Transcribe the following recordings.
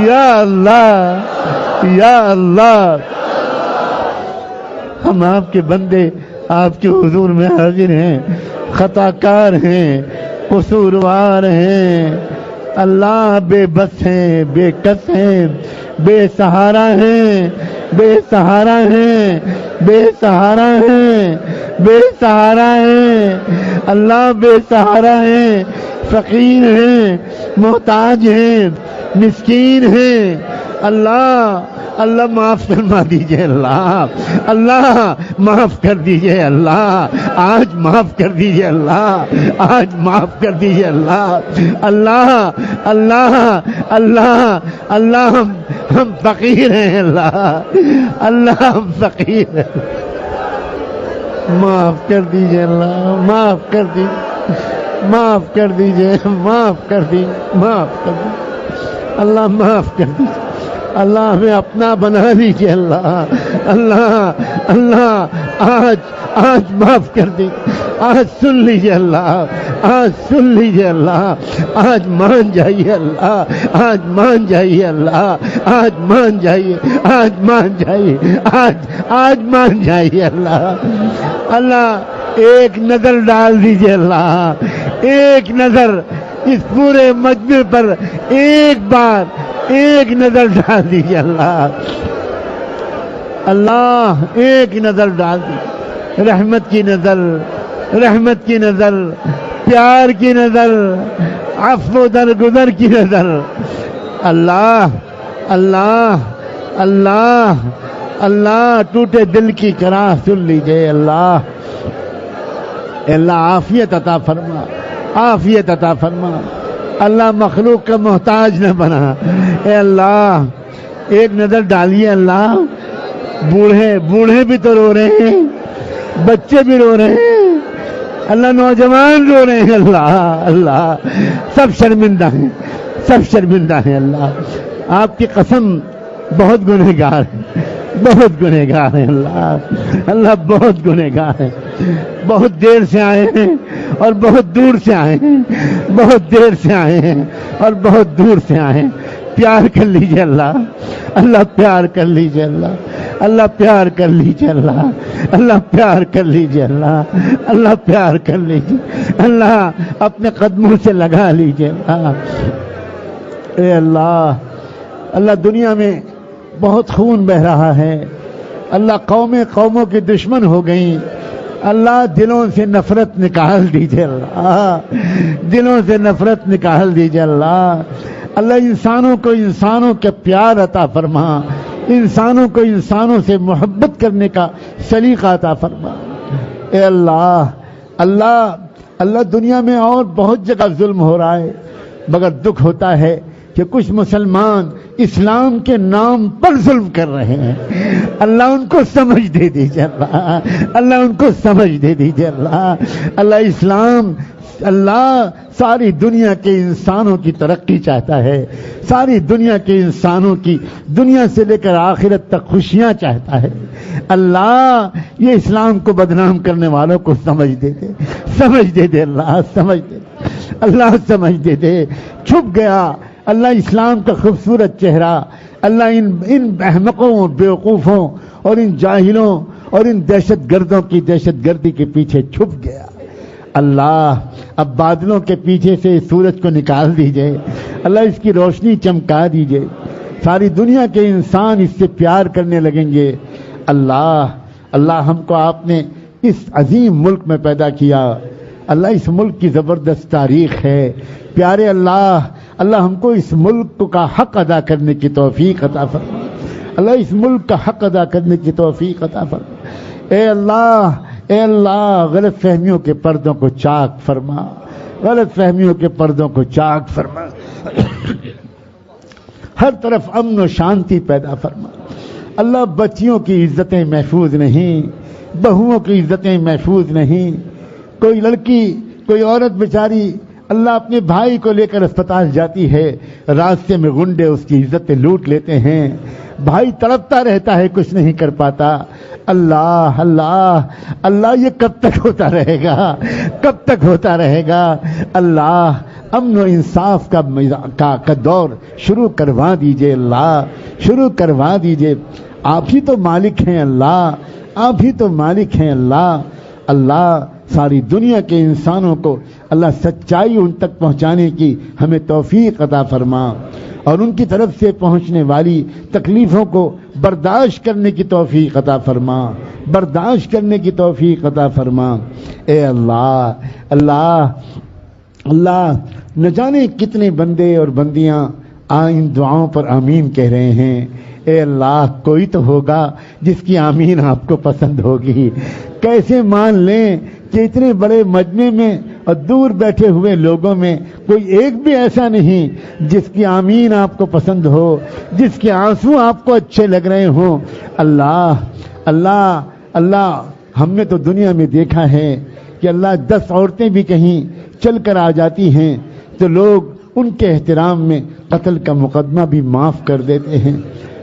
یا اللہ یا اللہ. ہم آپ کے بندے آپ کے حضور میں حاضر ہیں، خطا کار ہیں، قصوروار ہیں. اللہ بے بس ہیں، بے کس ہیں، بے سہارا ہیں، بے سہارا ہیں، بے سہارا ہیں، بے سہارا ہیں. اللہ بے سہارا ہیں، فقیر ہیں، محتاج ہیں، مسکین ہیں. اللہ اللہ معاف فرما دیجئے. اللہ اللہ معاف کر دیجئے. اللہ آج معاف کر دیجئے. اللہ آج معاف کر دیجئے. اللہ اللہ اللہ اللہ اللہ ہم فقیر ہیں. اللہ اللہ ہم فقیر ہیں. معاف کر دیجئے. اللہ معاف کر دیجئے. معاف کر دیجئے. معاف کر دیجئے. معاف کر دیجئے. اللہ معاف کر دیجئے. اللہ ہمیں اپنا بنا دیجئے. اللہ اللہ اللہ آج معاف کر دیجئے. آج سن لیجئے. اللہ آج سن لیجئے. اللہ آج مان جائیے. اللہ آج مان جائیے. اللہ آج مان جائیے. آج مان جائیے. آج مان جائیے. اللہ اللہ ایک نظر ڈال دیجئے. اللہ ایک نظر اس پورے مجمع پر ایک بار ایک نظر ڈال دیجئے. اللہ اللہ ایک نظر ڈال دیجئے. رحمت کی نظر، رحمت کی نظر، پیار کی نظر، عفو درگزر کی نظر. اللہ اللہ اللہ اللہ ٹوٹے دل کی کراہ سن لیجئے. اللہ اللہ عافیت عطا فرما، عافیت عطا فرما. اللہ مخلوق کا محتاج نہ بنا. اے اللہ ایک نظر ڈالیے. اللہ بوڑھے بھی تو رو رہے ہیں، بچے بھی رو رہے ہیں. اللہ نوجوان رو رہے ہیں. اللہ اللہ سب شرمندہ ہیں، سب شرمندہ ہیں. اللہ آپ کی قسم بہت گنہگار ہیں، بہت گنہگار ہیں. اللہ اللہ بہت گنہگار ہیں. بہت دیر سے آئے ہیں اور بہت دور سے آئے ہیں، بہت دیر سے آئے ہیں اور بہت دور سے آئے ہیں. پیار کر لیجئے. اللہ اللہ پیار کر لیجئے. اللہ اللہ پیار کر لیجئے. اللہ اللہ پیار کر لیجئے. اللہ اللہ پیار کر لیجئے. اللہ اپنے قدموں سے لگا لیجئے. اللہ اے اللہ اللہ دنیا میں بہت خون بہ رہا ہے. اللہ قوموں کی دشمن ہو گئیں. اللہ دلوں سے نفرت نکال دیجئے. اللہ دلوں سے نفرت نکال دیجئے. اللہ اللہ انسانوں کو انسانوں کے پیار عطا فرما، انسانوں کو انسانوں سے محبت کرنے کا سلیقہ عطا فرما. اے اللہ اللہ اللہ دنیا میں اور بہت جگہ ظلم ہو رہا ہے، مگر دکھ ہوتا ہے کہ کچھ مسلمان اسلام کے نام پر ظلم کر رہے ہیں. اللہ ان کو سمجھ دے دیجئے. اللہ اللہ ان کو سمجھ دے دیجئے. اللہ اللہ اسلام اللہ ساری دنیا کے انسانوں کی ترقی چاہتا ہے، ساری دنیا کے انسانوں کی دنیا سے لے کر آخرت تک خوشیاں چاہتا ہے. اللہ یہ اسلام کو بدنام کرنے والوں کو سمجھ دے دے، سمجھ دے دے. اللہ سمجھ دے دے. اللہ سمجھ دے دے. چھپ گیا اللہ اسلام کا خوبصورت چہرہ. اللہ ان احمقوں اور بیوقوفوں اور ان جاہلوں اور ان دہشت گردوں کی دہشت گردی کے پیچھے چھپ گیا. اللہ اب بادلوں کے پیچھے سے سورج کو نکال دیجئے. اللہ اس کی روشنی چمکا دیجئے. ساری دنیا کے انسان اس سے پیار کرنے لگیں گے. اللہ اللہ ہم کو آپ نے اس عظیم ملک میں پیدا کیا. اللہ اس ملک کی زبردست تاریخ ہے. پیارے اللہ اللہ ہم کو اس ملک کا حق ادا کرنے کی توفیق عطا فرما. اللہ اس ملک کا حق ادا کرنے کی توفیق عطا فرما. اے اللہ اے اللہ غلط فہمیوں کے پردوں کو چاک فرما، غلط فہمیوں کے پردوں کو چاک فرما. ہر طرف امن و شانتی پیدا فرما. اللہ بچیوں کی عزتیں محفوظ نہیں، بہوؤں کی عزتیں محفوظ نہیں. کوئی لڑکی کوئی عورت بیچاری اللہ اپنے بھائی کو لے کر اسپتال جاتی ہے، راستے میں گنڈے اس کی عزتیں لوٹ لیتے ہیں. بھائی تڑپتا رہتا ہے کچھ نہیں کر پاتا. اللہ اللہ اللہ یہ کب تک ہوتا رہے گا, کب تک ہوتا رہے گا؟ اللہ امن و انصاف کا دور شروع کروا دیجئے, اللہ شروع کروا دیجئے. آپ ہی تو مالک ہیں اللہ, آپ ہی تو مالک ہیں اللہ. اللہ ساری دنیا کے انسانوں کو اللہ سچائی ان تک پہنچانے کی ہمیں توفیق عطا فرما, اور ان کی طرف سے پہنچنے والی تکلیفوں کو برداشت کرنے کی توفیق عطا فرما, برداشت کرنے کی توفیق عطا فرما. اے اللہ اللہ اللہ, نہ جانے کتنے بندے اور بندیاں ان دعاؤں پر آمین کہہ رہے ہیں. اے اللہ کوئی تو ہوگا جس کی آمین آپ کو پسند ہوگی. کیسے مان لیں کہ اتنے بڑے مجمع میں اور دور بیٹھے ہوئے لوگوں میں کوئی ایک بھی ایسا نہیں جس کی آمین آپ کو پسند ہو, جس کے آنسو آپ کو اچھے لگ رہے ہوں. اللہ اللہ اللہ, ہم نے تو دنیا میں دیکھا ہے کہ اللہ 10 عورتیں بھی کہیں چل کر آ جاتی ہیں تو لوگ ان کے احترام میں قتل کا مقدمہ بھی معاف کر دیتے ہیں.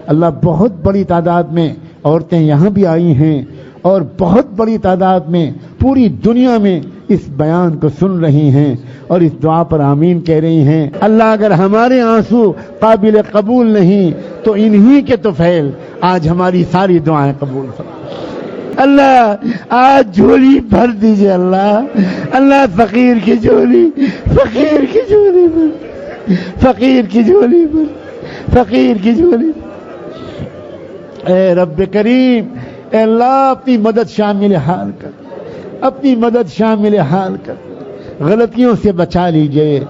اللہ بہت بڑی تعداد میں عورتیں یہاں بھی آئی ہیں اور بہت بڑی تعداد میں پوری دنیا میں اس بیان کو سن رہی ہیں اور اس دعا پر آمین کہہ رہی ہیں. اللہ اگر ہمارے آنسو قابل قبول نہیں تو انہی کے تو فعل آج ہماری ساری دعائیں قبول فرما. اللہ آج جھولی بھر دیجئے اللہ, اللہ فقیر کی جھولی, فقیر کی جھولی بھر, فقیر کی جھولی بھر, فقیر کی جھولی. اے رب کریم, اے اللہ اپنی مدد شامل حال کر, اپنی مدد شامل حال کر. غلطیوں سے بچا لیجئے,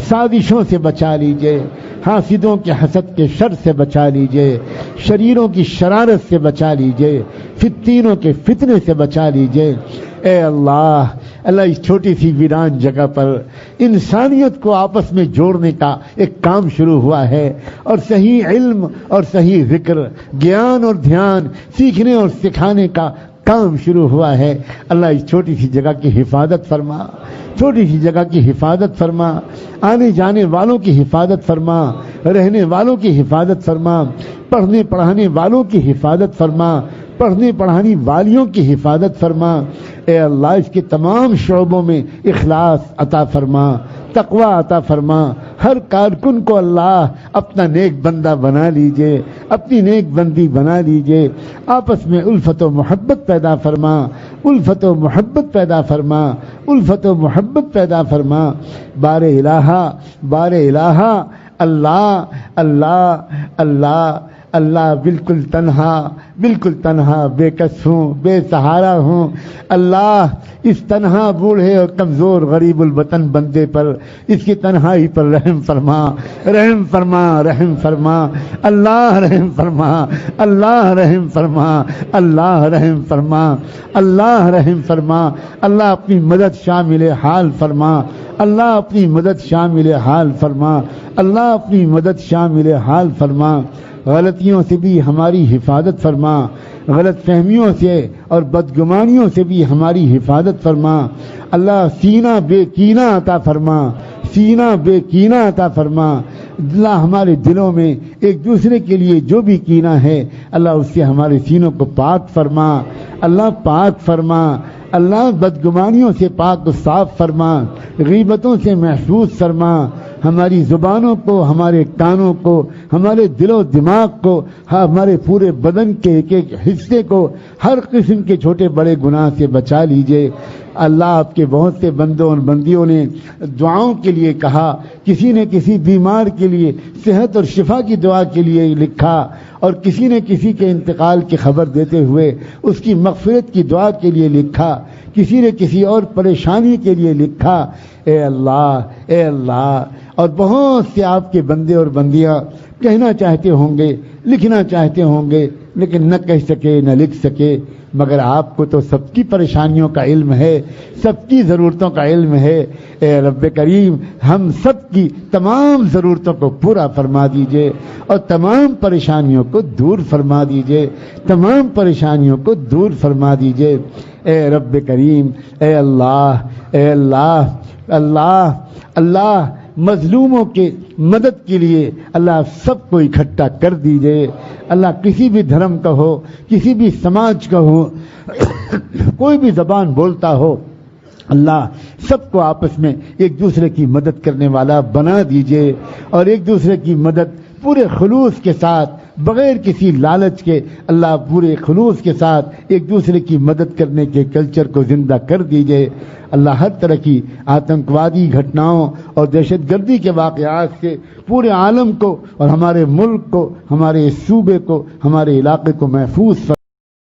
سازشوں سے بچا لیجئے, حاسدوں کے حسد کے شر سے بچا لیجئے, شریروں کی شرارت سے بچا لیجئے, فتنوں کے فتنے سے بچا لیجئے. اے اللہ اللہ اس چھوٹی سی ویران جگہ پر انسانیت کو آپس میں جوڑنے کا ایک کام شروع ہوا ہے, اور صحیح علم اور صحیح ذکر, گیان اور دھیان سیکھنے اور سکھانے کا کام شروع ہوا ہے. اللہ اس چھوٹی سی جگہ کی حفاظت فرما, چھوٹی سی جگہ کی حفاظت فرما, آنے جانے والوں کی حفاظت فرما, رہنے والوں کی حفاظت فرما, پڑھنے پڑھانے والوں کی حفاظت فرما, پڑھنے پڑھانے والیوں کی حفاظت فرما. اے اللہ اس کے تمام شعبوں میں اخلاص عطا فرما, تقوی عطا فرما. ہر کارکن کو اللہ اپنا نیک بندہ بنا لیجئے, اپنی نیک بندی بنا لیجئے. آپس میں الفت و محبت پیدا فرما, الفت و محبت پیدا فرما, الفت و محبت پیدا فرما. بار الہا, بار الہا, اللہ اللہ اللہ اللہ, بالکل تنہا, بالکل تنہا بے کس ہوں, بے سہارا ہوں. اللہ اس تنہا بوڑھے اور کمزور غریب الوطن بندے پر, اس کی تنہائی پر رحم فرما, رحم فرما, رحم فرما. اللہ رحم فرما, اللہ رحم فرما, اللہ رحم فرما, اللہ رحم فرما. اللہ اپنی مدد شامل حال فرما, اللہ اپنی مدد شامل حال فرما, اللہ اپنی مدد شامل حال فرما. غلطیوں سے بھی ہماری حفاظت فرما, غلط فہمیوں سے اور بدگمانیوں سے بھی ہماری حفاظت فرما. اللہ سینہ بے کینہ عطا فرما, سینہ بے کینہ عطا فرما. اللہ ہمارے دلوں میں ایک دوسرے کے لیے جو بھی کینہ ہے اللہ اس سے ہمارے سینوں کو پاک فرما, اللہ پاک فرما. اللہ بدگمانیوں سے پاک و صاف فرما, غیبتوں سے محفوظ فرما. ہماری زبانوں کو, ہمارے کانوں کو, ہمارے دل و دماغ کو, ہمارے پورے بدن کے ایک ایک حصے کو ہر قسم کے چھوٹے بڑے گناہ سے بچا لیجئے. اللہ آپ کے بہت سے بندوں اور بندیوں نے دعاؤں کے لیے کہا, کسی نے کسی بیمار کے لیے صحت اور شفا کی دعا کے لیے لکھا, اور کسی نے کسی کے انتقال کی خبر دیتے ہوئے اس کی مغفرت کی دعا کے لیے لکھا, کسی نے کسی اور پریشانی کے لیے لکھا. اے اللہ, اے اللہ, اور بہت سے آپ کے بندے اور بندیاں کہنا چاہتے ہوں گے, لکھنا چاہتے ہوں گے, لیکن نہ کہہ سکے نہ لکھ سکے, مگر آپ کو تو سب کی پریشانیوں کا علم ہے, سب کی ضرورتوں کا علم ہے. اے رب کریم ہم سب کی تمام ضرورتوں کو پورا فرما دیجئے اور تمام پریشانیوں کو دور فرما دیجئے, تمام پریشانیوں کو دور فرما دیجئے. اے رب کریم, اے اللہ, اے اللہ, اللہ اللہ مظلوموں کے مدد کے لیے اللہ سب کو اکٹھا کر دیجئے. اللہ کسی بھی دھرم کا ہو، کسی بھی سماج کا ہو، کوئی بھی زبان بولتا ہو، اللہ سب کو آپس میں ایک دوسرے کی مدد کرنے والا بنا دیجئے، اور ایک دوسرے کی مدد پورے خلوص کے ساتھ، بغیر کسی لالچ کے، اللہ پورے خلوص کے ساتھ ایک دوسرے کی مدد کرنے کے کلچر کو زندہ کر دیجئے۔ اللہ ہر طرح کی آتنکوادی گھٹناؤں اور دہشت گردی کے واقعات سے پورے عالم کو اور ہمارے ملک کو، ہمارے صوبے کو، ہمارے علاقے کو محفوظ